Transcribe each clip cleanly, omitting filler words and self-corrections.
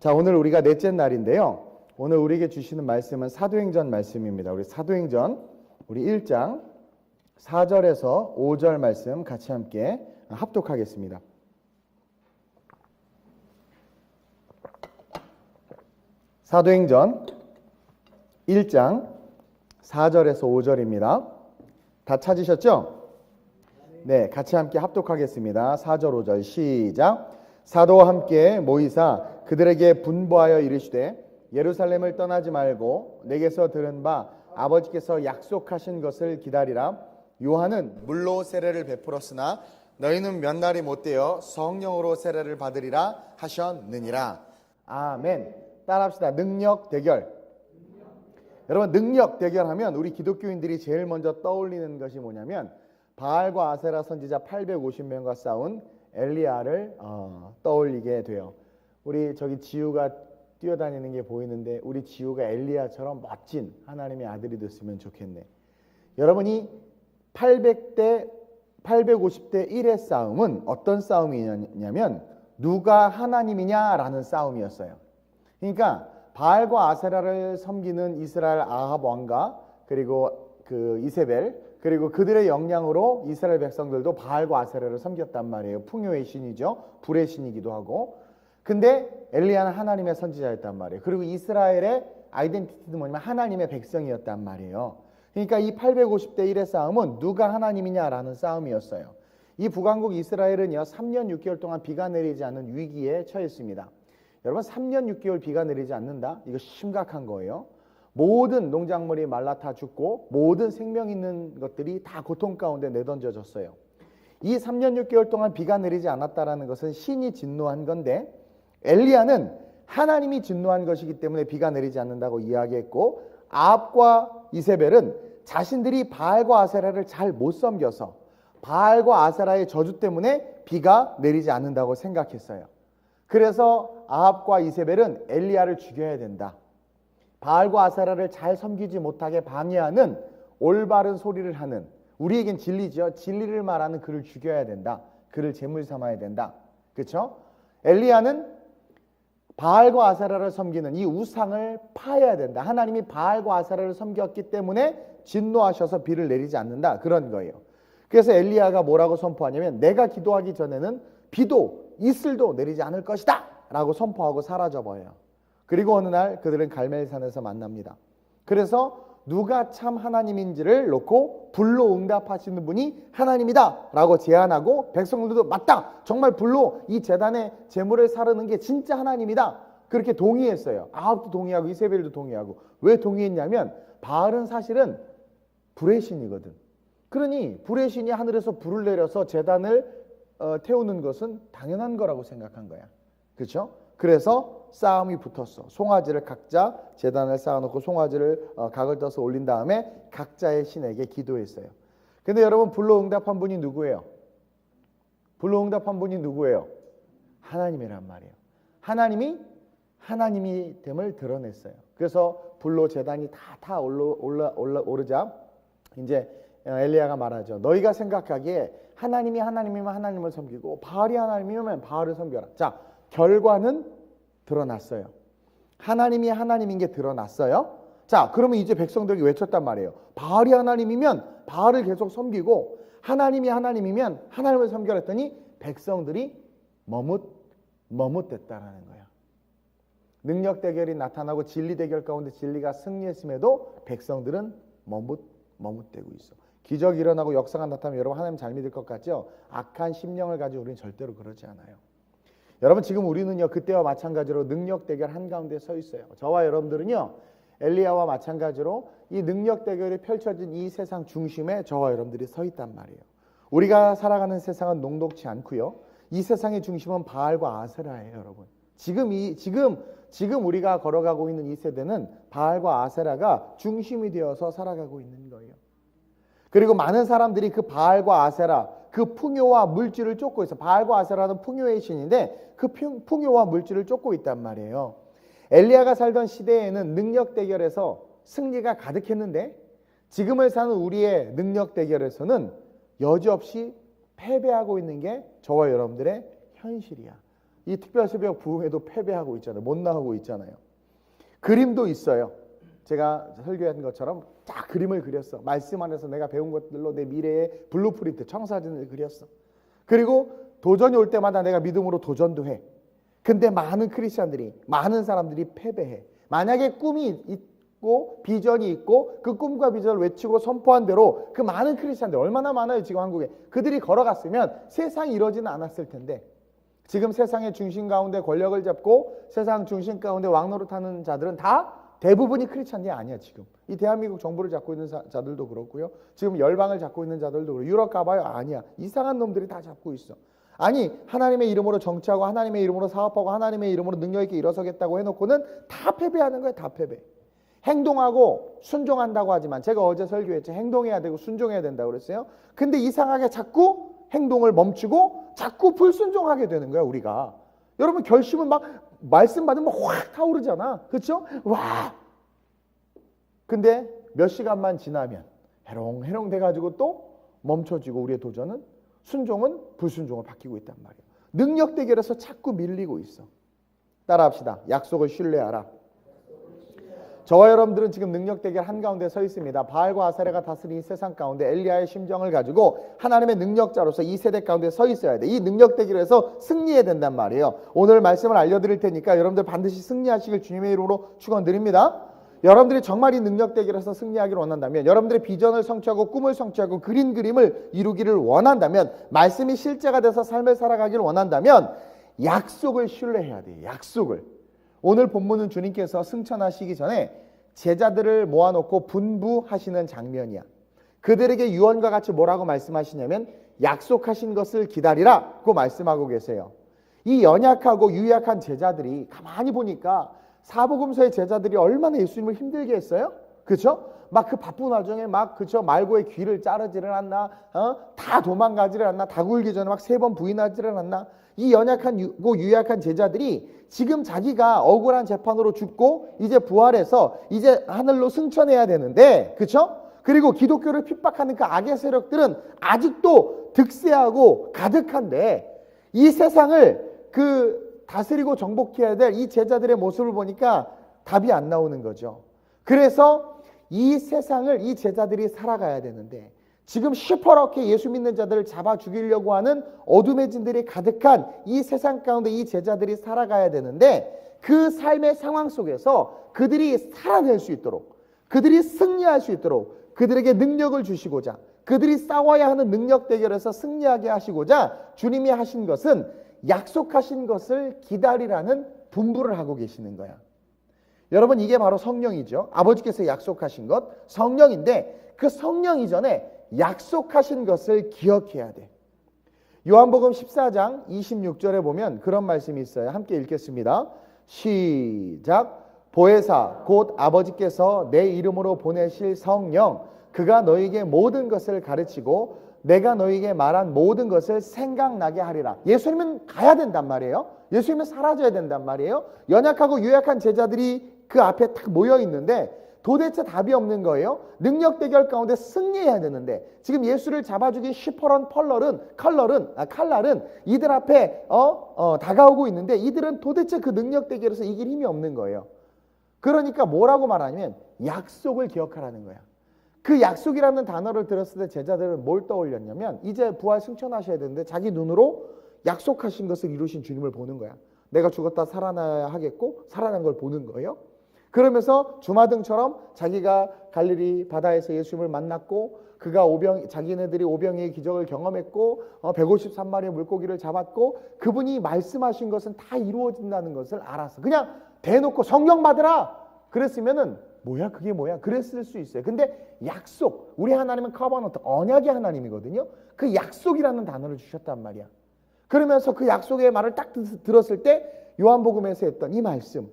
자, 오늘 우리가 넷째 날인데요. 오늘 우리에게 주시는 말씀은 사도행전 말씀입니다. 우리 사도행전 우리 1장 4절에서 5절 말씀 같이 함께 합독하겠습니다. 사도행전 1장 4절에서 5절입니다. 다 찾으셨죠? 네, 같이 함께 합독하겠습니다. 4절 5절 시작. 사도와 함께 모이사 그들에게 분부하여 이르시되 예루살렘을 떠나지 말고 내게서 들은 바 아버지께서 약속하신 것을 기다리라. 요한은 물로 세례를 베풀었으나 너희는 몇 날이 못되어 성령으로 세례를 받으리라 하셨느니라. 아멘. 따라합시다. 능력 대결. 여러분, 능력 대결하면 우리 기독교인들이 제일 먼저 떠올리는 것이 뭐냐면 바알과 아세라 선지자 850명과 싸운 엘리야를 떠올리게 돼요. 우리 저기 지우가 뛰어다니는 게 보이는데 우리 지우가 엘리야처럼 멋진 하나님의 아들이 됐으면 좋겠네. 여러분이 800대 850대 1의 싸움은 어떤 싸움이냐면 누가 하나님이냐라는 싸움이었어요. 그러니까 바알과 아세라를 섬기는 이스라엘 아합 왕과 그리고 그 이세벨 그리고 그들의 영향으로 이스라엘 백성들도 바알과 아세라를 섬겼단 말이에요. 풍요의 신이죠. 불의 신이기도 하고. 근데 엘리야는 하나님의 선지자였단 말이에요. 그리고 이스라엘의 아이덴티티도 뭐냐면 하나님의 백성이었단 말이에요. 그러니까 이 850대 1의 싸움은 누가 하나님이냐라는 싸움이었어요. 이 북왕국 이스라엘은요 3년 6개월 동안 비가 내리지 않는 위기에 처했습니다. 여러분, 3년 6개월 비가 내리지 않는다? 이거 심각한 거예요. 모든 농작물이 말라타 죽고 모든 생명 있는 것들이 다 고통 가운데 내던져졌어요. 이 3년 6개월 동안 비가 내리지 않았다라는 것은 신이 진노한 건데 엘리야는 하나님이 진노한 것이기 때문에 비가 내리지 않는다고 이야기했고, 아합과 이세벨은 자신들이 바알과 아세라를 잘 못 섬겨서 바알과 아세라의 저주 때문에 비가 내리지 않는다고 생각했어요. 그래서 아합과 이세벨은 엘리야를 죽여야 된다. 바알과 아세라를 잘 섬기지 못하게 방해하는 올바른 소리를 하는, 우리에겐 진리죠. 진리를 말하는 그를 죽여야 된다. 그를 제물 삼아야 된다. 그렇죠? 엘리야는 바알과 아세라를 섬기는 이 우상을 파야 된다. 하나님이 바알과 아세라를 섬겼기 때문에 진노하셔서 비를 내리지 않는다. 그런 거예요. 그래서 엘리야가 뭐라고 선포하냐면 내가 기도하기 전에는 비도 이슬도 내리지 않을 것이다 라고 선포하고 사라져버려요. 그리고 어느 날 그들은 갈멜산에서 만납니다. 그래서 누가 참 하나님인지를 놓고 불로 응답하시는 분이 하나님이다 라고 제안하고 백성들도 맞다, 정말 불로 이 제단의 제물을 사르는 게 진짜 하나님이다, 그렇게 동의했어요. 아합도 동의하고 이세벨도 동의하고. 왜 동의했냐면 바알은 사실은 불의 신이거든. 그러니 불의 신이 하늘에서 불을 내려서 제단을 태우는 것은 당연한 거라고 생각한 거야. 그렇죠? 그래서 싸움이 붙었어. 송아지를 각자 제단을 쌓아놓고 송아지를 각을 떠서 올린 다음에 각자의 신에게 기도했어요. 근데 여러분, 불로 응답한 분이 누구예요? 불로 응답한 분이 누구예요? 하나님이란 말이에요. 하나님이 됨을 드러냈어요. 그래서 불로 제단이 다 오르자 이제 엘리야가 말하죠. 너희가 생각하기에 하나님이면 하나님을 섬기고 바알이 하나님이면 바알을 섬겨라. 자, 결과는 드러났어요. 하나님이 하나님인 게 드러났어요. 자, 그러면 이제 백성들에게 외쳤단 말이에요. 바알이 하나님이면 바알을 계속 섬기고 하나님이 하나님이면 하나님을 섬기라 했더니 백성들이 머뭇댔다라는 거예요. 능력 대결이 나타나고 진리 대결 가운데 진리가 승리했음에도 백성들은 머뭇대고 있어. 기적이 일어나고 역사가 나타나면 여러분 하나님 잘 믿을 것 같죠? 악한 심령을 가지고 우리는 절대로 그러지 않아요. 여러분, 지금 우리는요 그때와 마찬가지로 능력 대결 한가운데 서 있어요. 저와 여러분들은요 엘리야와 마찬가지로 이 능력 대결이 펼쳐진 이 세상 중심에 저와 여러분들이 서 있단 말이에요. 우리가 살아가는 세상은 녹록지 않고요. 이 세상의 중심은 바알과 아세라예요, 여러분. 지금 우리가 걸어가고 있는 이 세대는 바알과 아세라가 중심이 되어서 살아가고 있는 거예요. 그리고 많은 사람들이 그 바알과 아세라, 그 풍요와 물질을 쫓고 있어. 바알과 아세라는 풍요의 신인데 그 풍요와 물질을 쫓고 있단 말이에요. 엘리야가 살던 시대에는 능력 대결에서 승리가 가득했는데 지금을 사는 우리의 능력 대결에서는 여지없이 패배하고 있는 게 저와 여러분들의 현실이야. 이 특별새벽 부흥회도 패배하고 있잖아요. 못 나가고 있잖아요. 그림도 있어요. 제가 설교한 것처럼 딱 그림을 그렸어. 말씀 안에서 내가 배운 것들로 내 미래의 블루프린트, 청사진을 그렸어. 그리고 도전이 올 때마다 내가 믿음으로 도전도 해. 근데 많은 크리스찬들이, 많은 사람들이 패배해. 만약에 꿈이 있고 비전이 있고 그 꿈과 비전을 외치고 선포한 대로 그 많은 크리스찬들 얼마나 많아요 지금 한국에. 그들이 걸어갔으면 세상이 이러지는 않았을 텐데, 지금 세상의 중심 가운데 권력을 잡고 세상 중심 가운데 왕노릇하는 자들은 다 대부분이 크리스찬이 아니야. 지금 이 대한민국 정부를 잡고 있는 자들도 그렇고요, 지금 열방을 잡고 있는 자들도 그렇고, 유럽 가봐요. 아니야. 이상한 놈들이 다 잡고 있어. 아니, 하나님의 이름으로 정치하고 하나님의 이름으로 사업하고 하나님의 이름으로 능력 있게 일어서겠다고 해놓고는 다 패배하는 거야. 다 패배. 행동하고 순종한다고 하지만, 제가 어제 설교했죠. 행동해야 되고 순종해야 된다고 그랬어요. 근데 이상하게 자꾸 행동을 멈추고 자꾸 불순종하게 되는 거야 우리가. 여러분, 결심은 막 말씀 받으면 확 타오르잖아. 그렇죠? 와. 근데 몇 시간만 지나면 해롱해롱 돼가지고 또 멈춰지고, 우리의 도전은, 순종은 불순종으로 바뀌고 있단 말이에요. 능력 대결에서 자꾸 밀리고 있어. 따라합시다. 약속을 신뢰하라. 저와 여러분들은 지금 능력 대결 한가운데 서 있습니다. 바알과 아사랴가 다스리는 이 세상 가운데 엘리야의 심정을 가지고 하나님의 능력자로서 이 세대 가운데 서 있어야 돼. 이 능력 대결에서 승리해야 된단 말이에요. 오늘 말씀을 알려드릴 테니까 여러분들 반드시 승리하시길 주님의 이름으로 축원드립니다. 여러분들이 정말 이 능력 대결에서 승리하기를 원한다면, 여러분들의 비전을 성취하고 꿈을 성취하고 그린 그림을 이루기를 원한다면, 말씀이 실제가 돼서 삶을 살아가기를 원한다면 약속을 신뢰해야 돼요. 약속을. 오늘 본문은 주님께서 승천하시기 전에 제자들을 모아놓고 분부하시는 장면이야. 그들에게 유언과 같이 뭐라고 말씀하시냐면 약속하신 것을 기다리라고 말씀하고 계세요. 이 연약하고 유약한 제자들이 가만히 보니까 사복음서의 제자들이 얼마나 예수님을 힘들게 했어요? 그렇죠? 막 그 바쁜 와중에 막, 그렇죠, 말고의 귀를 자르지를 않나, 다 도망가지를 않나, 다 굴기 전에 막 3번 부인하지를 않나. 이 연약하고 유약한 제자들이 지금 자기가 억울한 재판으로 죽고 이제 부활해서 이제 하늘로 승천해야 되는데, 그렇죠? 그리고 기독교를 핍박하는 그 악의 세력들은 아직도 득세하고 가득한데, 이 세상을 다스리고 정복해야 될 이 제자들의 모습을 보니까 답이 안 나오는 거죠. 그래서 이 세상을 이 제자들이 살아가야 되는데, 지금 시퍼렇게 예수 믿는 자들을 잡아 죽이려고 하는 어둠의 진들이 가득한 이 세상 가운데 이 제자들이 살아가야 되는데, 그 삶의 상황 속에서 그들이 살아낼 수 있도록, 그들이 승리할 수 있도록 그들에게 능력을 주시고자, 그들이 싸워야 하는 능력 대결에서 승리하게 하시고자 주님이 하신 것은 약속하신 것을 기다리라는 분부를 하고 계시는 거야. 여러분, 이게 바로 성령이죠. 아버지께서 약속하신 것, 성령인데 그 성령 이전에 약속하신 것을 기억해야 돼. 요한복음 14장 26절에 보면 그런 말씀이 있어요. 함께 읽겠습니다. 시작. 보혜사 곧 아버지께서 내 이름으로 보내실 성령, 그가 너에게 모든 것을 가르치고 내가 너에게 말한 모든 것을 생각나게 하리라. 예수님은 가야 된단 말이에요. 예수님은 사라져야 된단 말이에요. 연약하고 유약한 제자들이 그 앞에 딱 모여 있는데 도대체 답이 없는 거예요. 능력 대결 가운데 승리해야 되는데, 지금 예수를 잡아주기 시퍼런 칼날은 이들 앞에 다가오고 있는데, 이들은 도대체 그 능력 대결에서 이길 힘이 없는 거예요. 그러니까 뭐라고 말하냐면 약속을 기억하라는 거야. 그 약속이라는 단어를 들었을 때 제자들은 뭘 떠올렸냐면, 이제 부활 승천하셔야 되는데 자기 눈으로 약속하신 것을 이루신 주님을 보는 거야. 내가 죽었다 살아나야 하겠고 살아난 걸 보는 거예요. 그러면서 주마등처럼 자기가 갈릴리 바다에서 예수님을 만났고, 그가 자기네들이 오병이의 기적을 경험했고 153마리의 물고기를 잡았고, 그분이 말씀하신 것은 다 이루어진다는 것을 알았어. 그냥 대놓고 성령 받으라 그랬으면은 뭐야 그게 뭐야 그랬을 수 있어요. 근데 약속, 우리 하나님은 커버넌트, 언약의 하나님이거든요. 그 약속이라는 단어를 주셨단 말이야. 그러면서 그 약속의 말을 딱 들었을 때 요한복음에서 했던 이 말씀,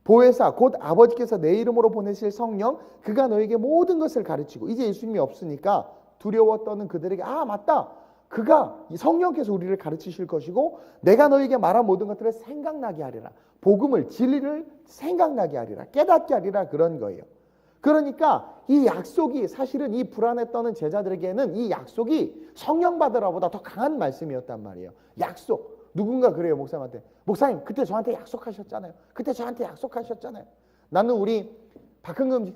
보혜사 곧 아버지께서 내 이름으로 보내실 성령, 그가 너에게 모든 것을 가르치고, 이제 예수님이 없으니까 두려워 떠는 그들에게, 아 맞다, 그가 성령께서 우리를 가르치실 것이고 내가 너에게 말한 모든 것들을 생각나게 하리라. 복음을, 진리를 생각나게 하리라, 깨닫게 하리라, 그런 거예요. 그러니까 이 약속이 사실은 이 불안에 떠는 제자들에게는 이 약속이 성령 받으라보다 더 강한 말씀이었단 말이에요. 약속, 누군가 그래요, 목사님한테. 목사님, 그때 저한테 약속하셨잖아요. 그때 저한테 약속하셨잖아요. 나는 우리 박흥금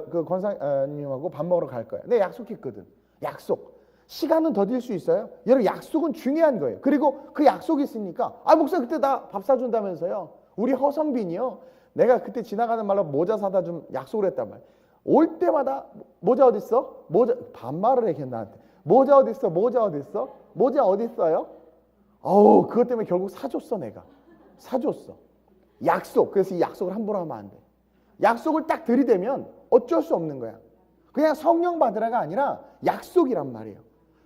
그 권사님하고 밥 먹으러 갈 거야. 내가 약속했거든. 약속. 시간은 더딜 수 있어요. 여러분, 약속은 중요한 거예요. 그리고 그 약속이 있으니까, 목사 그때 나 밥 사준다면서요. 우리 허성빈이요. 내가 그때 지나가는 말로 모자 사다 좀 약속을 했단 말이야. 올 때마다 모자 어딨어? 모자 반말을 해 나한테. 모자 어딨어? 모자 어딨어? 모자 어딨어요? 그것 때문에 결국 사줬어. 내가 사줬어. 약속. 그래서 이 약속을 함부로 하면 안 돼. 약속을 딱 들이대면 어쩔 수 없는 거야. 그냥 성령 받으라가 아니라 약속이란 말이에요.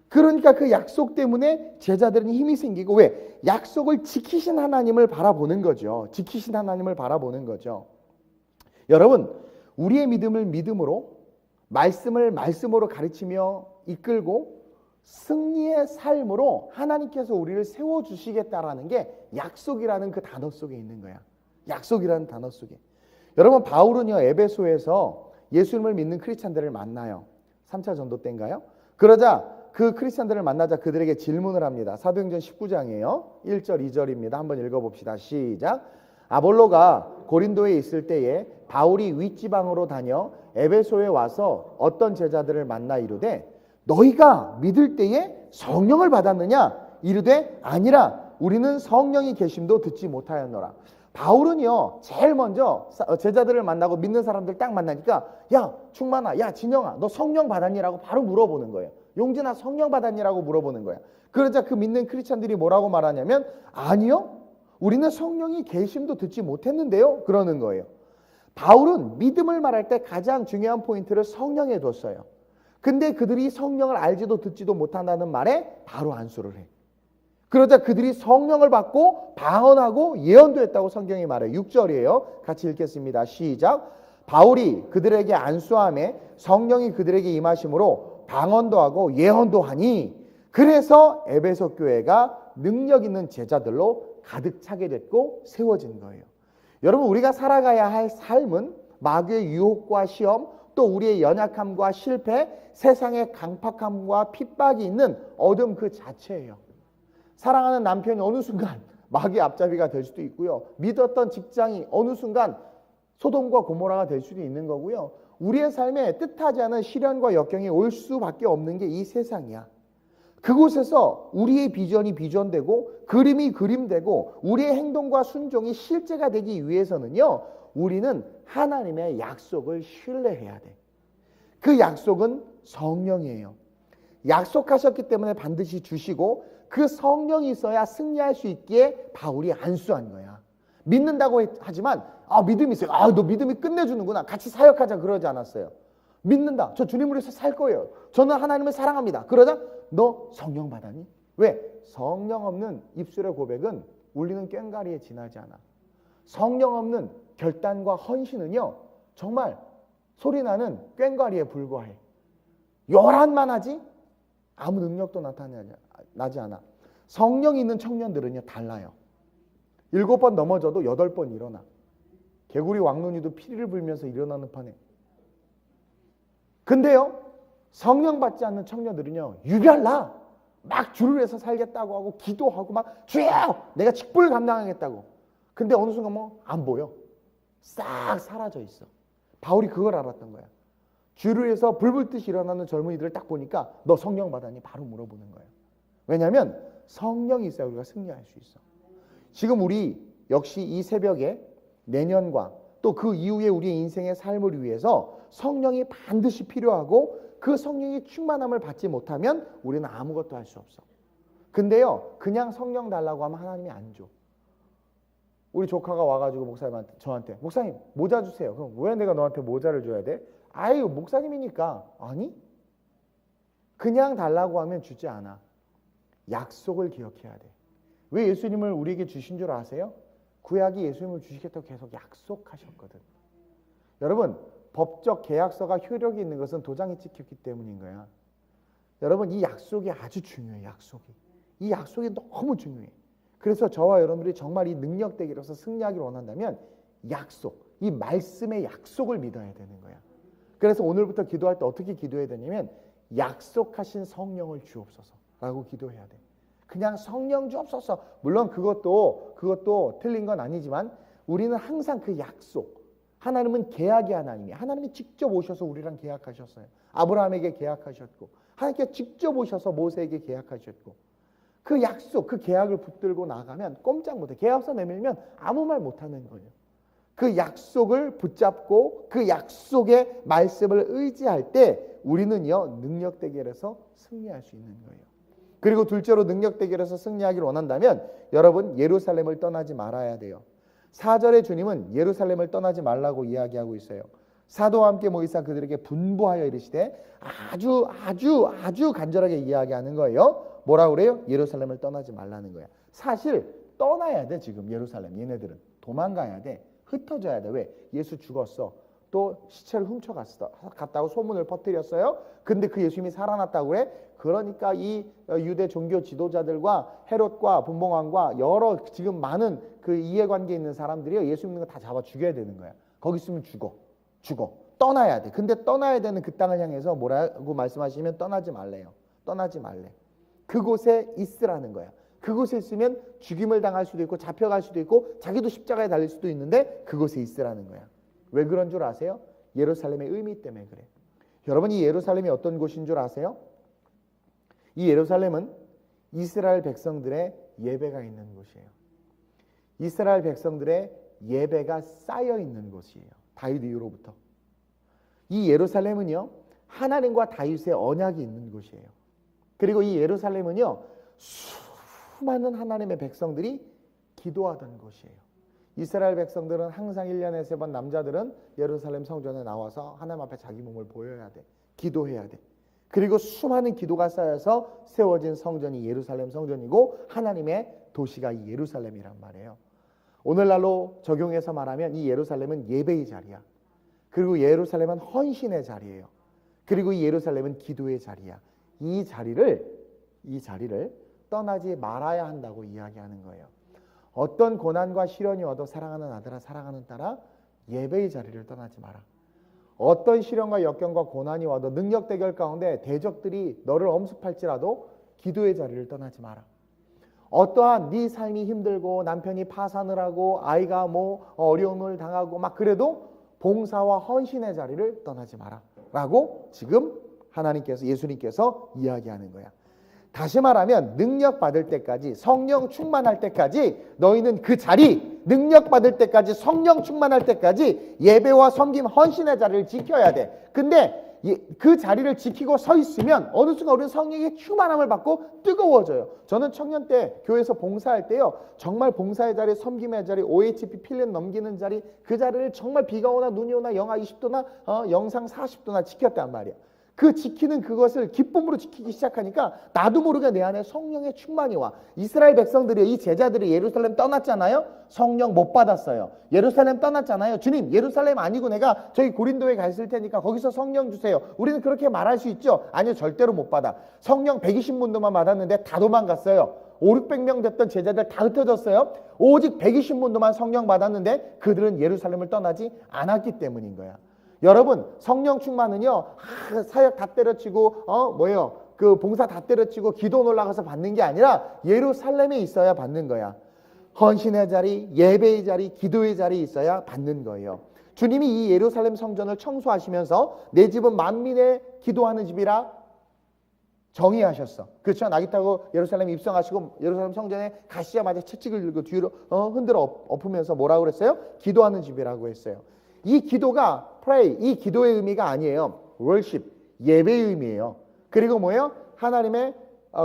그러니까 그 약속 때문에 제자들은 힘이 생기고, 왜? 약속을 지키신 하나님을 바라보는 거죠. 지키신 하나님을 바라보는 거죠. 여러분, 우리의 믿음을 믿음으로, 말씀을 말씀으로 가르치며 이끌고 승리의 삶으로 하나님께서 우리를 세워주시겠다라는 게 약속이라는 그 단어 속에 있는 거야. 약속이라는 단어 속에. 여러분, 바울은요, 에베소에서 예수님을 믿는 크리스찬들을 만나요. 3차 전도 때인가요? 그러자 그 크리스찬들을 만나자 그들에게 질문을 합니다. 사도행전 19장이에요. 1절 2절입니다. 한번 읽어봅시다. 시작. 아볼로가 고린도에 있을 때에 바울이 윗지방으로 다녀 에베소에 와서 어떤 제자들을 만나 이르되 너희가 믿을 때에 성령을 받았느냐? 이르되 아니라 우리는 성령이 계심도 듣지 못하였노라. 바울은요, 제일 먼저 제자들을 만나고 믿는 사람들 딱 만나니까, 야 충만아, 야 진영아, 너 성령 받았니라고 바로 물어보는 거예요. 용진아, 성령 받았니라고 물어보는 거야. 그러자 그 믿는 크리스찬들이 뭐라고 말하냐면, 아니요, 우리는 성령이 계심도 듣지 못했는데요, 그러는 거예요. 바울은 믿음을 말할 때 가장 중요한 포인트를 성령에 뒀어요. 근데 그들이 성령을 알지도 듣지도 못한다는 말에 바로 안수를 해. 그러자 그들이 성령을 받고 방언하고 예언도 했다고 성경이 말해요. 6절이에요. 같이 읽겠습니다. 시작. 바울이 그들에게 안수함에 성령이 그들에게 임하심으로 방언도 하고 예언도 하니, 그래서 에베소 교회가 능력 있는 제자들로 가득 차게 됐고 세워진 거예요. 여러분, 우리가 살아가야 할 삶은 마귀의 유혹과 시험, 또 우리의 연약함과 실패, 세상의 강팍함과 핍박이 있는 어둠 그 자체예요. 사랑하는 남편이 어느 순간 마귀의 앞잡이가 될 수도 있고요. 믿었던 직장이 어느 순간 소돔과 고모라가 될 수도 있는 거고요. 우리의 삶에 뜻하지 않은 시련과 역경이 올 수밖에 없는 게 이 세상이야. 그곳에서 우리의 비전이 비전되고 그림이 그림되고 우리의 행동과 순종이 실제가 되기 위해서는요, 우리는 하나님의 약속을 신뢰해야 돼. 그 약속은 성령이에요. 약속하셨기 때문에 반드시 주시고 그 성령이 있어야 승리할 수 있기에 바울이 안수한 거야. 믿는다고 하지만 믿음이 있어요. 너 믿음이 끝내주는구나. 같이 사역하자 그러지 않았어요. 믿는다. 저 주님을 위해서 살 거예요. 저는 하나님을 사랑합니다. 그러자 너 성령 받았니? 왜? 성령 없는 입술의 고백은 울리는 꽹과리에 지나지 않아. 성령 없는 결단과 헌신은요, 정말 소리나는 꽹과리에 불과해. 요란만 하지 아무 능력도 나지 않아. 성령이 있는 청년들은요, 달라요. 7번 넘어져도 8번 일어나. 개구리 왕눈이도 피리를 불면서 일어나는 판에. 근데요, 성령 받지 않는 청년들은요, 유별나. 막 줄을 해서 살겠다고 하고 기도하고 막 주여! 내가 직분을 감당하겠다고. 근데 어느 순간 안 보여. 싹 사라져 있어. 바울이 그걸 알았던 거야. 줄을 해서 불불듯이 일어나는 젊은이들을 딱 보니까 너 성령 받았니? 바로 물어보는 거예요. 왜냐하면 성령이 있어야 우리가 승리할 수 있어. 지금 우리 역시 이 새벽에 내년과 또 그 이후에 우리의 인생의 삶을 위해서 성령이 반드시 필요하고 그 성령의 충만함을 받지 못하면 우리는 아무것도 할 수 없어. 근데요, 그냥 성령 달라고 하면 하나님이 안 줘. 우리 조카가 와가지고 목사님한테, 저한테 목사님 모자 주세요. 그럼 왜 내가 너한테 모자를 줘야 돼? 아유, 목사님이니까. 아니, 그냥 달라고 하면 주지 않아. 약속을 기억해야 돼. 왜 예수님을 우리에게 주신 줄 아세요? 구약이 예수님을 주시겠다고 계속 약속하셨거든. 여러분, 법적 계약서가 효력이 있는 것은 도장이 찍혔기 때문인 거야. 여러분, 이 약속이 아주 중요해. 이 약속이 너무 중요해. 그래서 저와 여러분들이 정말 이 능력되기로서 승리하기를 원한다면 약속, 이 말씀의 약속을 믿어야 되는 거야. 그래서 오늘부터 기도할 때 어떻게 기도해야 되냐면 약속하신 성령을 주옵소서 라고 기도해야 돼. 그냥 성령 주옵소서. 물론 그것도 틀린 건 아니지만 우리는 항상 그 약속, 하나님은 계약의 하나님이에요. 하나님이 직접 오셔서 우리랑 계약하셨어요. 아브라함에게 계약하셨고 하나님께 직접 오셔서 모세에게 계약하셨고 그 약속, 그 계약을 붙들고 나가면 꼼짝 못해. 계약서 내밀면 아무 말 못하는 거예요. 그 약속을 붙잡고 그 약속의 말씀을 의지할 때 우리는요 능력 대결에서 승리할 수 있는 거예요. 그리고 둘째로 능력 대결에서 승리하기를 원한다면 여러분 예루살렘을 떠나지 말아야 돼요. 4절에 주님은 예루살렘을 떠나지 말라고 이야기하고 있어요. 사도와 함께 모이사 그들에게 분부하여 이르시되 아주 간절하게 이야기하는 거예요. 뭐라고 그래요? 예루살렘을 떠나지 말라는 거야. 사실 떠나야 돼. 지금 예루살렘 얘네들은 도망가야 돼. 흩어져야 돼. 왜? 예수 죽었어. 또 시체를 훔쳐갔다고 소문을 퍼뜨렸어요. 근데 그 예수님이 살아났다고 그래. 그러니까 이 유대 종교 지도자들과 헤롯과 분봉왕과 여러 지금 많은 그 이해관계에 있는 사람들이 예수 믿는 거 다 잡아 죽여야 되는 거야. 거기 있으면 죽어. 떠나야 돼. 근데 떠나야 되는 그 땅을 향해서 뭐라고 말씀하시면 떠나지 말래요. 떠나지 말래. 그곳에 있으라는 거야. 그곳에 있으면 죽임을 당할 수도 있고 잡혀갈 수도 있고 자기도 십자가에 달릴 수도 있는데 그곳에 있으라는 거야. 왜 그런 줄 아세요? 예루살렘의 의미 때문에 그래. 여러분 이 예루살렘이 어떤 곳인 줄 아세요? 이 예루살렘은 이스라엘 백성들의 예배가 있는 곳이에요. 이스라엘 백성들의 예배가 쌓여 있는 곳이에요. 다윗 이후로부터. 이 예루살렘은요 하나님과 다윗의 언약이 있는 곳이에요. 그리고 이 예루살렘은요 수많은 하나님의 백성들이 기도하던 곳이에요. 이스라엘 백성들은 항상 1년에 3번 남자들은 예루살렘 성전에 나와서 하나님 앞에 자기 몸을 보여야 돼. 기도해야 돼. 그리고 수많은 기도가 쌓여서 세워진 성전이 예루살렘 성전이고 하나님의 도시가 이 예루살렘이란 말이에요. 오늘날로 적용해서 말하면 이 예루살렘은 예배의 자리야. 그리고 예루살렘은 헌신의 자리예요. 그리고 이 예루살렘은 기도의 자리야. 이 자리를 떠나지 말아야 한다고 이야기하는 거예요. 어떤 고난과 시련이 와도 사랑하는 아들아 사랑하는 딸아 예배의 자리를 떠나지 마라. 어떤 시련과 역경과 고난이 와도 능력 대결 가운데 대적들이 너를 엄습할지라도 기도의 자리를 떠나지 마라. 어떠한 네 삶이 힘들고 남편이 파산을 하고 아이가 어려움을 당하고 막 그래도 봉사와 헌신의 자리를 떠나지 마라 라고 지금 하나님께서 예수님께서 이야기하는 거야. 다시 말하면 능력 받을 때까지 성령 충만할 때까지 너희는 그 자리 능력 받을 때까지 성령 충만할 때까지 예배와 섬김 헌신의 자리를 지켜야 돼. 근데 그 자리를 지키고 서 있으면 어느 순간 우리는 성령의 충만함을 받고 뜨거워져요. 저는 청년 때 교회에서 봉사할 때요 정말 봉사의 자리, 섬김의 자리, OHP 필름 넘기는 자리 그 자리를 정말 비가 오나 눈이 오나 영하 20도나 영상 40도나 지켰단 말이야. 그 지키는 그것을 기쁨으로 지키기 시작하니까 나도 모르게 내 안에 성령의 충만이 와. 이스라엘 백성들이 이 제자들이 예루살렘 떠났잖아요. 성령 못 받았어요. 예루살렘 떠났잖아요. 주님 예루살렘 아니고 내가 저희 고린도에 가 있을 테니까 거기서 성령 주세요. 우리는 그렇게 말할 수 있죠. 아니요 절대로 못 받아. 성령 120문도만 받았는데 다 도망갔어요. 500~600명 됐던 제자들 다 흩어졌어요. 오직 120문도만 성령 받았는데 그들은 예루살렘을 떠나지 않았기 때문인 거야. 여러분 성령 충만은요 사역 다 때려치고 그 봉사 다 때려치고 기도 올라가서 받는 게 아니라 예루살렘에 있어야 받는 거야. 헌신의 자리, 예배의 자리, 기도의 자리 있어야 받는 거예요. 주님이 이 예루살렘 성전을 청소하시면서 내 집은 만민의 기도하는 집이라 정의하셨어. 그렇죠? 나귀 타고 예루살렘에 입성하시고 예루살렘 성전에 가시자마자 채찍을 들고 뒤로 흔들어 엎으면서 뭐라고 그랬어요? 기도하는 집이라고 했어요. 이 기도가 pray, 이 기도의 의미가 아니에요. worship, 예배의 의미예요. 그리고 뭐예요? 하나님의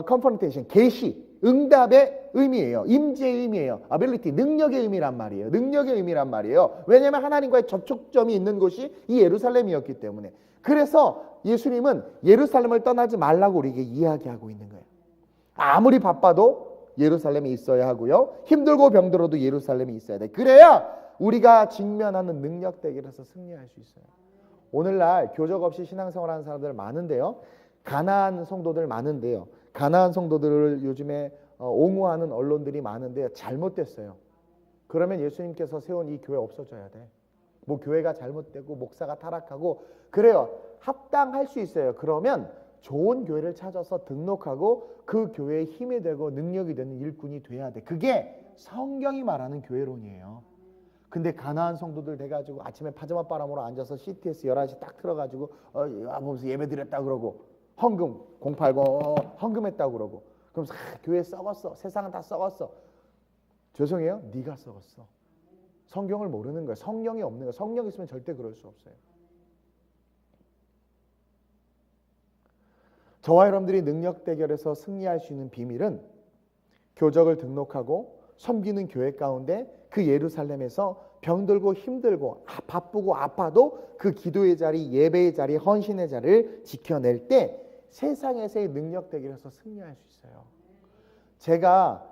confrontation, 계시, 응답의 의미예요. 임재의 의미예요. ability, 능력의 의미란 말이에요. 능력의 의미란 말이에요. 왜냐하면 하나님과의 접촉점이 있는 곳이 이 예루살렘이었기 때문에. 그래서 예수님은 예루살렘을 떠나지 말라고 우리에게 이야기하고 있는 거예요. 아무리 바빠도 예루살렘에 있어야 하고요. 힘들고 병들어도 예루살렘에 있어야 돼. 그래야 우리가 직면하는 능력 대결에서 승리할 수 있어요. 오늘날 교적 없이 신앙생활하는 사람들 많은데요. 가난한 성도들 많은데요. 가난한 성도들을 요즘에 옹호하는 언론들이 많은데 잘못됐어요. 그러면 예수님께서 세운 이 교회 없어져야 돼. 교회가 잘못되고 목사가 타락하고 그래요. 합당할 수 있어요. 그러면 좋은 교회를 찾아서 등록하고 그 교회에 힘이 되고 능력이 되는 일꾼이 돼야 돼. 그게 성경이 말하는 교회론이에요. 근데 가난한 성도들 돼가지고 아침에 파자마 바람으로 앉아서 CTS 11시 딱 틀어가지고 보면서 예배 드렸다 그러고 헌금 080 헌금했다고 그러고 그러면서 교회 썩었어. 세상은 다 썩었어. 죄송해요. 네가 썩었어. 성경을 모르는 거야. 성령이 없는 거야. 성령 있으면 절대 그럴 수 없어요. 저와 여러분들이 능력 대결에서 승리할 수 있는 비밀은 교적을 등록하고 섬기는 교회 가운데 그 예루살렘에서 병들고 힘들고 바쁘고 아파도 그 기도의 자리, 예배의 자리, 헌신의 자리를 지켜낼 때 세상에서의 능력 대결에서 승리할 수 있어요. 제가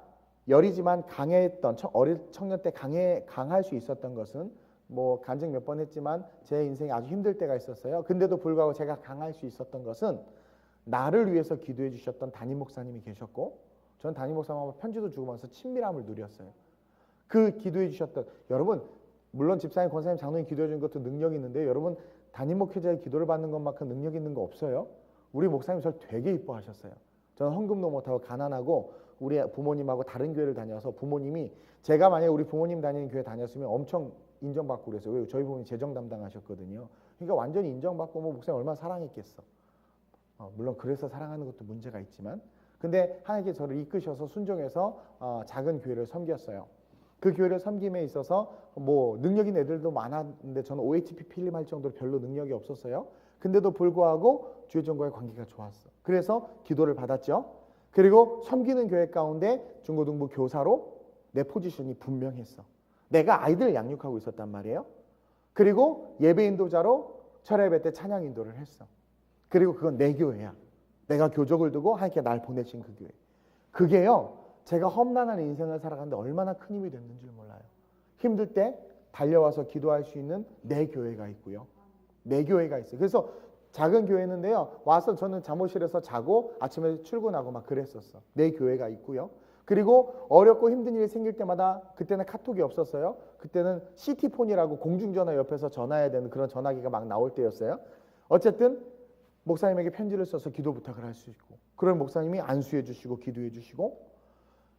여리지만 강했던 어릴 청년 때 강할 수 있었던 것은 뭐 간증 몇 번 했지만 제 인생에 아주 힘들 때가 있었어요. 근데도 불구하고 제가 강할 수 있었던 것은 나를 위해서 기도해 주셨던 담임 목사님이 계셨고 저는 담임 목사님하고 편지도 주고받아서 친밀함을 누렸어요. 그 기도해 주셨던 여러분 물론 집사님, 권사님, 장로님 기도해 주는 것도 능력이 있는데 여러분 담임 목회자의 기도를 받는 것만큼 능력 있는 거 없어요. 우리 목사님 저를 되게 이뻐하셨어요. 저는 헌금도 못하고 가난하고 우리 부모님하고 다른 교회를 다녀서 부모님이 제가 만약에 우리 부모님 다니는 교회 다녔으면 엄청 인정받고 그랬어요. 왜? 저희 부모님 재정 담당하셨거든요. 그러니까 완전히 인정받고 뭐 목사님 얼마나 사랑했겠어. 물론 그래서 사랑하는 것도 문제가 있지만 근데 하나님께 저를 이끄셔서 순종해서 작은 교회를 섬겼어요. 그 교회를 섬김에 있어서 뭐 능력 있는 애들도 많았는데 저는 OHP 필름할 정도로 별로 능력이 없었어요. 근데도 불구하고 주의종과의 관계가 좋았어. 그래서 기도를 받았죠. 그리고 섬기는 교회 가운데 중고등부 교사로 내 포지션이 분명했어. 내가 아이들을 양육하고 있었단 말이에요. 그리고 예배 인도자로 철야 예배 때 찬양 인도를 했어. 그리고 그건 내 교회야. 내가 교적을 두고 하나님께 날 보내신 그 교회. 그게요. 제가 험난한 인생을 살아가는데 얼마나 큰 힘이 됐는지 몰라요. 힘들 때 달려와서 기도할 수 있는 내 교회가 있고요. 내 교회가 있어요. 그래서 작은 교회인데요. 와서 저는 잠옷실에서 자고 아침에 출근하고 막 그랬었어. 내 교회가 있고요. 그리고 어렵고 힘든 일이 생길 때마다 그때는 카톡이 없었어요. 그때는 CT폰이라고 공중전화 옆에서 전화해야 되는 그런 전화기가 막 나올 때였어요. 어쨌든 목사님에게 편지를 써서 기도 부탁을 할 수 있고 그런 목사님이 안수해 주시고 기도해 주시고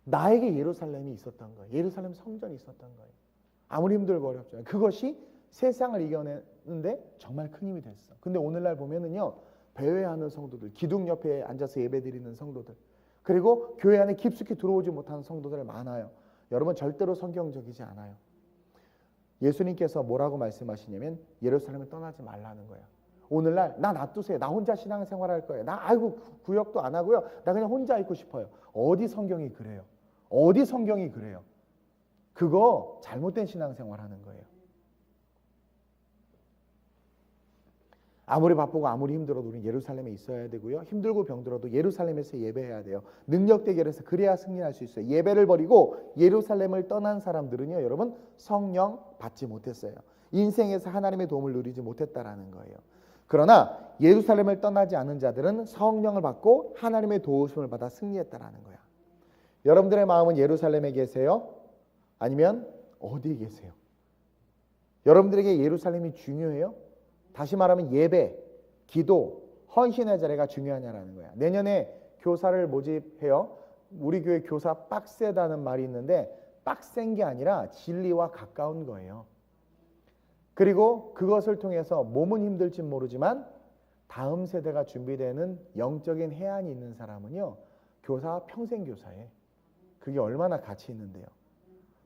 나에게 예루살렘이 있었던 거예요. 예루살렘 성전이 있었던 거예요. 아무리 힘들고 어렵잖아요. 그것이 세상을 이겨내는데 정말 큰 힘이 됐어. 근데 오늘날 보면은요. 배회하는 성도들, 기둥 옆에 앉아서 예배드리는 성도들 그리고 교회 안에 깊숙이 들어오지 못하는 성도들 많아요. 여러분 절대로 성경적이지 않아요. 예수님께서 뭐라고 말씀하시냐면 예루살렘을 떠나지 말라는 거예요. 오늘날 나 놔두세요. 나 혼자 신앙생활할 거예요. 나 구역도 안 하고요. 나 그냥 혼자 있고 싶어요. 어디 성경이 그래요? 어디 성경이 그래요? 그거 잘못된 신앙생활하는 거예요. 아무리 바쁘고 아무리 힘들어도 우리는 예루살렘에 있어야 되고요. 힘들고 병들어도 예루살렘에서 예배해야 돼요. 능력 대결에서 그래야 승리할 수 있어요. 예배를 버리고 예루살렘을 떠난 사람들은요. 여러분 성령 받지 못했어요. 인생에서 하나님의 도움을 누리지 못했다라는 거예요. 그러나 예루살렘을 떠나지 않은 자들은 성령을 받고 하나님의 도우심을 받아 승리했다라는 거야. 여러분들의 마음은 예루살렘에 계세요? 아니면 어디에 계세요? 여러분들에게 예루살렘이 중요해요? 다시 말하면 예배, 기도, 헌신의 자리가 중요하냐라는 거야. 내년에 교사를 모집해요. 우리 교회 교사 빡세다는 말이 있는데 빡센 게 아니라 진리와 가까운 거예요. 그리고 그것을 통해서 몸은 힘들지 모르지만 다음 세대가 준비되는 영적인 해안이 있는 사람은요. 교사 평생 교사에 그게 얼마나 가치 있는데요.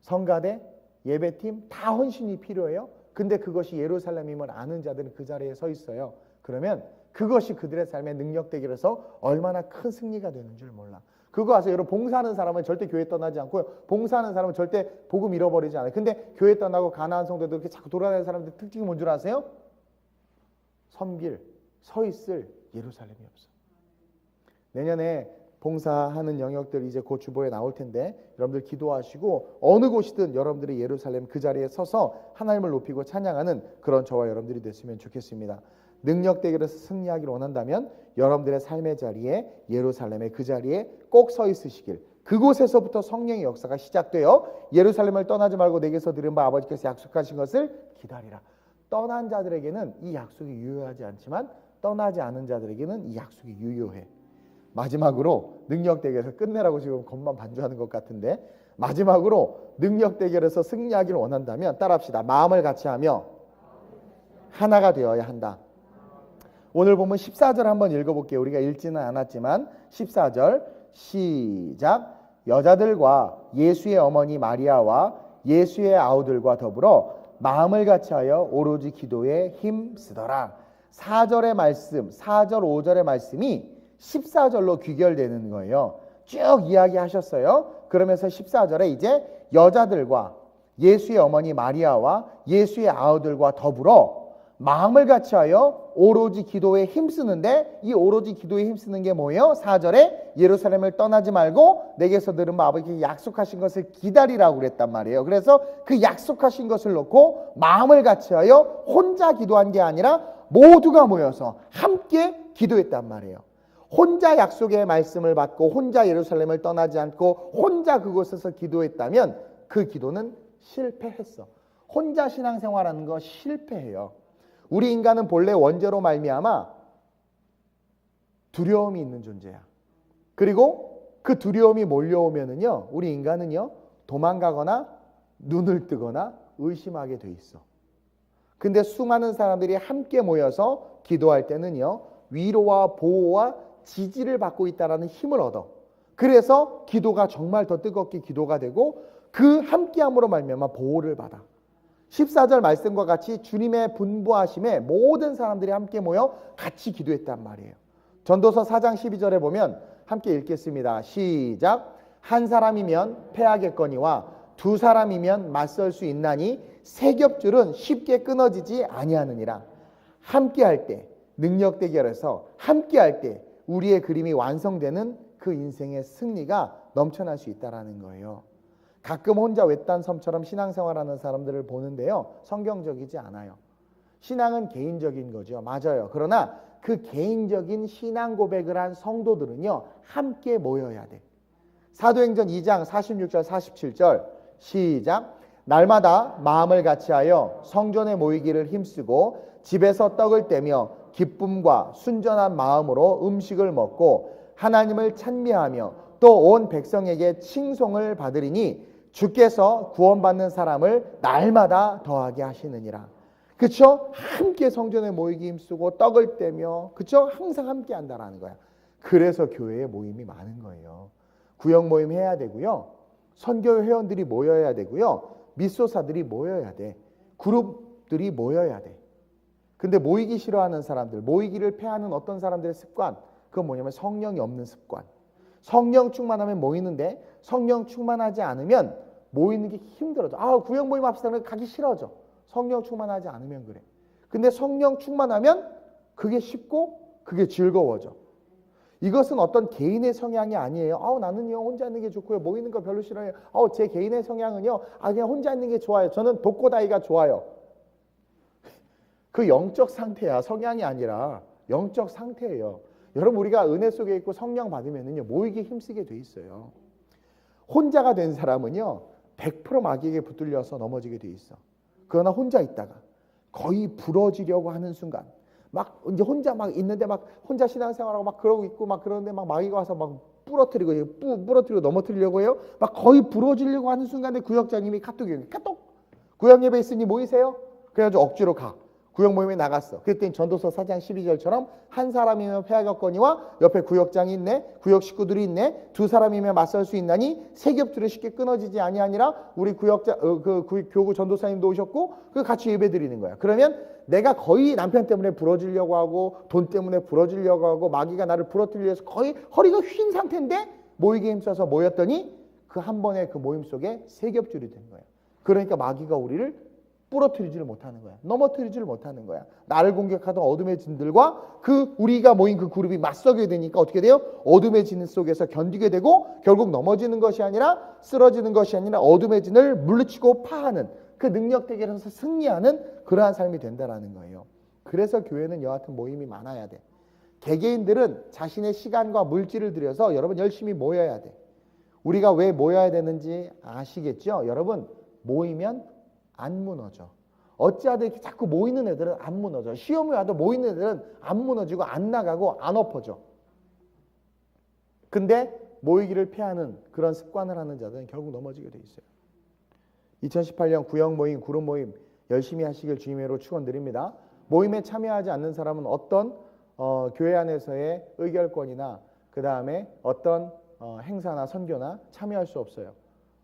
성가대, 예배팀 다 헌신이 필요해요. 근데 그것이 예루살렘임을 아는 자들은 그 자리에 서 있어요. 그러면 그것이 그들의 삶의 능력 대결에서 얼마나 큰 승리가 되는 줄 몰라. 그거 아세요? 여러분 봉사하는 사람은 절대 교회 떠나지 않고요. 봉사하는 사람은 절대 복음 잃어버리지 않아요. 근데 교회 떠나고 가나안 성도들 이렇게 자꾸 돌아다니는 사람들 특징이 뭔 줄 아세요? 섬길, 서 있을 예루살렘이 없어. 내년에 봉사하는 영역들 이제 곧 주보에 나올 텐데 여러분들 기도하시고 어느 곳이든 여러분들이 예루살렘 그 자리에 서서 하나님을 높이고 찬양하는 그런 저와 여러분들이 됐으면 좋겠습니다. 능력 대결에서 승리하기를 원한다면 여러분들의 삶의 자리에 예루살렘의 그 자리에 꼭 서 있으시길 그곳에서부터 성령의 역사가 시작되어 예루살렘을 떠나지 말고 내게서 들은 바 아버지께서 약속하신 것을 기다리라. 떠난 자들에게는 이 약속이 유효하지 않지만 떠나지 않은 자들에게는 이 약속이 유효해. 마지막으로 능력 대결에서 끝내라고 지금 겉만 반주하는 것 같은데, 마지막으로 능력 대결에서 승리하기를 원한다면 따라합시다. 마음을 같이 하며 하나가 되어야 한다. 오늘 보면 14절 한번 읽어볼게요. 우리가 읽지는 않았지만 14절 시작. 여자들과 예수의 어머니 마리아와 예수의 아우들과 더불어 마음을 같이하여 오로지 기도에 힘쓰더라. 4절의 말씀, 4절 5절의 말씀이 14절로 귀결되는 거예요. 쭉 이야기하셨어요. 그러면서 14절에 이제 여자들과 예수의 어머니 마리아와 예수의 아우들과 더불어 마음을 같이하여 오로지 기도에 힘쓰는데, 이 오로지 기도에 힘쓰는 게 뭐예요? 4절에 예루살렘을 떠나지 말고 내게서 들은 아버지께 약속하신 것을 기다리라고 그랬단 말이에요. 그래서 그 약속하신 것을 놓고 마음을 같이하여 혼자 기도한 게 아니라 모두가 모여서 함께 기도했단 말이에요. 혼자 약속의 말씀을 받고 혼자 예루살렘을 떠나지 않고 혼자 그곳에서 기도했다면 그 기도는 실패했어. 혼자 신앙생활하는 거 실패해요. 우리 인간은 본래 원죄로 말미암아 두려움이 있는 존재야. 그리고 그 두려움이 몰려오면은요, 우리 인간은요 도망가거나 눈을 뜨거나 의심하게 돼 있어. 근데 수많은 사람들이 함께 모여서 기도할 때는요, 위로와 보호와 지지를 받고 있다라는 힘을 얻어. 그래서 기도가 정말 더 뜨겁게 기도가 되고 그 함께함으로 말미암아 보호를 받아. 14절 말씀과 같이 주님의 분부하심에 모든 사람들이 함께 모여 같이 기도했단 말이에요. 전도서 4장 12절에 보면 함께 읽겠습니다. 시작. 한 사람이면 패하겠거니와 두 사람이면 맞설 수 있나니 세 겹줄은 쉽게 끊어지지 아니하느니라. 함께 할 때, 능력 대결에서 함께 할 때 우리의 그림이 완성되는 그 인생의 승리가 넘쳐날 수 있다는 거예요. 가끔 혼자 외딴 섬처럼 신앙생활하는 사람들을 보는데요, 성경적이지 않아요. 신앙은 개인적인 거죠. 맞아요. 그러나 그 개인적인 신앙 고백을 한 성도들은요, 함께 모여야 돼. 사도행전 2장 46절 47절 시작. 날마다 마음을 같이하여 성전에 모이기를 힘쓰고 집에서 떡을 떼며 기쁨과 순전한 마음으로 음식을 먹고 하나님을 찬미하며 또 온 백성에게 칭송을 받으리니 주께서 구원받는 사람을 날마다 더하게 하시느니라. 그쵸? 함께 성전에 모이기 힘쓰고 떡을 떼며, 그쵸? 항상 함께 한다라는 거야. 그래서 교회에 모임이 많은 거예요. 구역 모임 해야 되고요, 선교 회원들이 모여야 되고요, 미소사들이 모여야 돼. 그룹들이 모여야 돼. 근데 모이기 싫어하는 사람들, 모이기를 패하는 어떤 사람들의 습관, 그건 뭐냐면 성령이 없는 습관. 성령 충만하면 모이는데 성령 충만하지 않으면 모이는 게 힘들어져. 구역 모임 합시다. 가기 싫어져. 성령 충만하지 않으면 그래. 근데 성령 충만하면 그게 쉽고 그게 즐거워져. 이것은 어떤 개인의 성향이 아니에요. 나는요 혼자 있는 게 좋고요, 모이는 거 별로 싫어해요. 제 개인의 성향은요, 그냥 혼자 있는 게 좋아요. 저는 독고다이가 좋아요. 그 영적 상태야. 성향이 아니라 영적 상태예요. 여러분, 우리가 은혜 속에 있고 성령 받으면은요, 모이기 힘쓰게 돼 있어요. 혼자가 된 사람은요 100% 마귀에게 붙들려서 넘어지게 돼 있어. 그러나 혼자 있다가 거의 부러지려고 하는 순간, 막 이제 혼자 막 있는데 막 혼자 신앙생활하고 막 그러고 있고 막 그러는데 막 마귀가 와서 막 부러뜨리고 넘어뜨리려고 해요. 막 거의 부러지려고 하는 순간에 구역장님이 카톡 구역 예배 있으니 모이세요. 그래가지고 억지로 가. 구역 모임에 나갔어. 그랬더니 전도서 4장 12절처럼 한 사람이면 패하겠거니와 옆에 구역장이 있네, 구역 식구들이 있네, 두 사람이면 맞설 수 있나니 세 겹줄이 쉽게 끊어지지 아니하니라. 우리 교구 전도사님도 오셨고 그 같이 예배 드리는 거야. 그러면 내가 거의 남편 때문에 부러지려고 하고 돈 때문에 부러지려고 하고 마귀가 나를 부러뜨리려 해서 거의 허리가 휜 상태인데 모이게 힘써서 모였더니 그 한 번의 그 모임 속에 세 겹줄이 된 거야. 그러니까 마귀가 우리를 부러뜨리지를 못하는 거야. 넘어뜨리지를 못하는 거야. 나를 공격하던 어둠의 진들과 우리가 모인 그 그룹이 맞서게 되니까 어떻게 돼요? 어둠의 진 속에서 견디게 되고 결국 넘어지는 것이 아니라 쓰러지는 것이 아니라 어둠의 진을 물리치고 파하는, 그 능력 대결에서 승리하는 그러한 삶이 된다라는 거예요. 그래서 교회는 여하튼 모임이 많아야 돼. 개개인들은 자신의 시간과 물질을 들여서 여러분 열심히 모여야 돼. 우리가 왜 모여야 되는지 아시겠죠? 여러분, 모이면 안 무너져. 어찌하든 이렇게 자꾸 모이는 애들은 안 무너져. 시험이 와도 모이는 애들은 안 무너지고 안 나가고 안 엎어져. 근데 모이기를 피하는 그런 습관을 하는 자들은 결국 넘어지게 돼 있어요. 2018년 구역 모임, 그룹 모임 열심히 하시길 주님으로 축원드립니다. 모임에 참여하지 않는 사람은 어떤 교회 안에서의 의결권이나 그 다음에 어떤 행사나 선교나 참여할 수 없어요.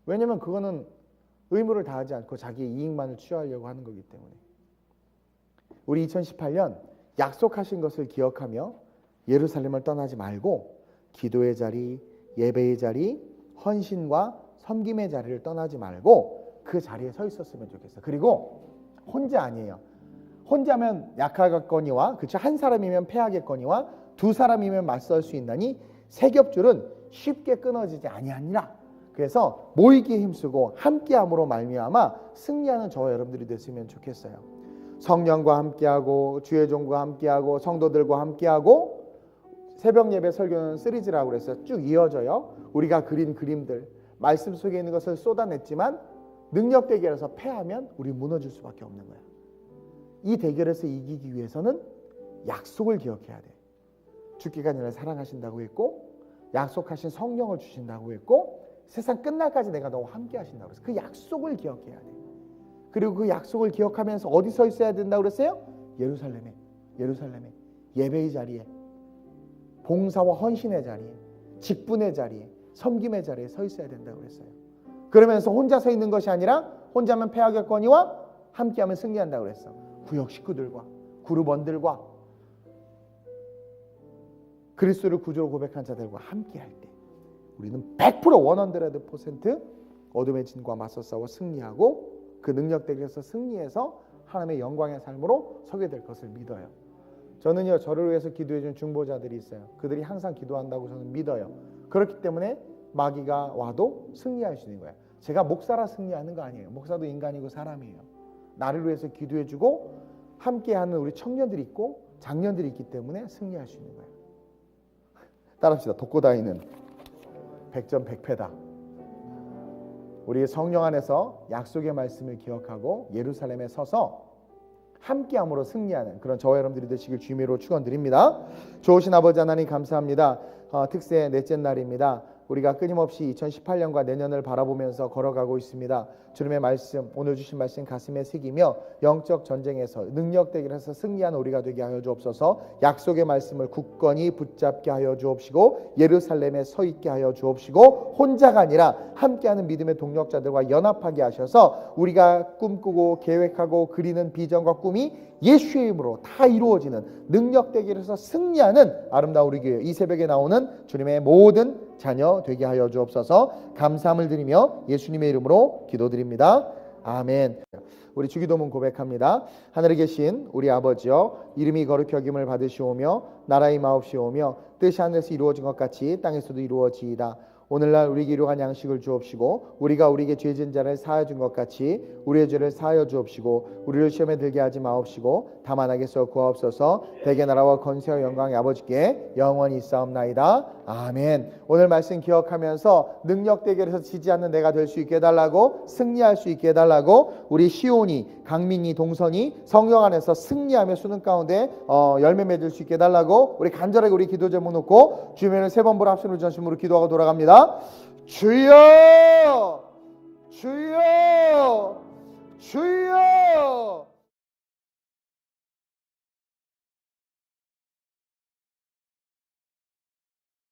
왜냐면 그거는 의무를 다하지 않고 자기의 이익만을 취하려고 하는 거기 때문에. 우리 2018년 약속하신 것을 기억하며 예루살렘을 떠나지 말고 기도의 자리, 예배의 자리, 헌신과 섬김의 자리를 떠나지 말고 그 자리에 서 있었으면 좋겠어요. 그리고 혼자 아니에요. 혼자면 약하겠거니와, 그렇죠? 한 사람이면 패하겠거니와 두 사람이면 맞설 수 있나니 세 겹줄은 쉽게 끊어지지 아니하니라. 그래서 모이기에 힘쓰고 함께함으로 말미암아 승리하는 저와 여러분들이 됐으면 좋겠어요. 성령과 함께하고 주의 종과 함께하고 성도들과 함께하고 새벽 예배 설교는 시리즈라고 그랬어요. 쭉 이어져요. 우리가 그린 그림들, 말씀 속에 있는 것을 쏟아냈지만 능력 대결에서 패하면 우리 무너질 수밖에 없는 거야. 이 대결에서 이기기 위해서는 약속을 기억해야 돼. 주께가 너를 사랑하신다고 했고 약속하신 성령을 주신다고 했고 세상 끝날까지 내가 너와 함께 하신다고 그랬어요. 그 약속을 기억해야 돼. 그리고 그 약속을 기억하면서 어디 서 있어야 된다고 그랬어요? 예루살렘에 예배의 자리에, 봉사와 헌신의 자리에, 직분의 자리에, 섬김의 자리에 서 있어야 된다고 그랬어요. 그러면서 혼자 서 있는 것이 아니라 혼자면 패하겠거니와 함께하면 승리한다고 그랬어. 구역 식구들과 그룹원들과 그리스도를 구주로 고백한 자들과 함께할 때 우리는 100% 100% 어둠의 진과 맞서 싸워 승리하고 그 능력 대결에서 승리해서 하나님의 영광의 삶으로 서게 될 것을 믿어요. 저는요, 저를 위해서 기도해 준 중보자들이 있어요. 그들이 항상 기도한다고 저는 믿어요. 그렇기 때문에 마귀가 와도 승리할 수 있는 거예요. 제가 목사라 승리하는 거 아니에요. 목사도 인간이고 사람이에요. 나를 위해서 기도해 주고 함께하는 우리 청년들이 있고 장년들이 있기 때문에 승리할 수 있는 거예요. 따라합시다. 독고다이는 100점 100패다. 우리 성령 안에서 약속의 말씀을 기억하고 예루살렘에 서서 함께함으로 승리하는 그런 저와 여러분들이 되시길 주님으로 축원드립니다. 좋으신 아버지 하나님 감사합니다. 특세 넷째 날입니다. 우리가 끊임없이 2018년과 내년을 바라보면서 걸어가고 있습니다. 주님의 말씀, 오늘 주신 말씀 가슴에 새기며 영적 전쟁에서 능력 대결에서 승리하는 우리가 되게 하여 주옵소서. 약속의 말씀을 굳건히 붙잡게 하여 주옵시고 예루살렘에 서 있게 하여 주옵시고 혼자가 아니라 함께하는 믿음의 동력자들과 연합하게 하셔서 우리가 꿈꾸고 계획하고 그리는 비전과 꿈이 예수의 이름으로 다 이루어지는 능력 대결에서 승리하는 아름다운 우리 교회, 이 새벽에 나오는 주님의 모든 자녀 되게 하여 주옵소서. 감사함을 드리며 예수님의 이름으로 기도드립니다. 아멘. 우리 주기도문 고백합니다. 하늘에 계신 우리 아버지여, 이름이 거룩히 여김을 받으시오며 나라의 마옵시오며 뜻이 하늘에서 이루어진 것 같이 땅에서도 이루어지이다. 오늘날 우리에게 일용할 양식을 주옵시고 우리가 우리에게 죄진 자를 사하여 준 것 같이 우리의 죄를 사하여 주옵시고 우리를 시험에 들게 하지 마옵시고 다만 악에서 구하옵소서. 대개 나라와 권세와 영광이 아버지께 영원히 있사옵나이다. 아멘. 오늘 말씀 기억하면서 능력 대결에서 지지 않는 내가 될 수 있게 해달라고, 승리할 수 있게 해달라고, 우리 시온이, 강민이, 동선이 성령 안에서 승리하며 수능 가운데 열매 맺을 수 있게 해달라고 우리 간절하게 우리 기도 제목 놓고 주님을 세 번 보라 합심으로 전심으로 기도하고 돌아갑니다. 주여, 주여, 주여.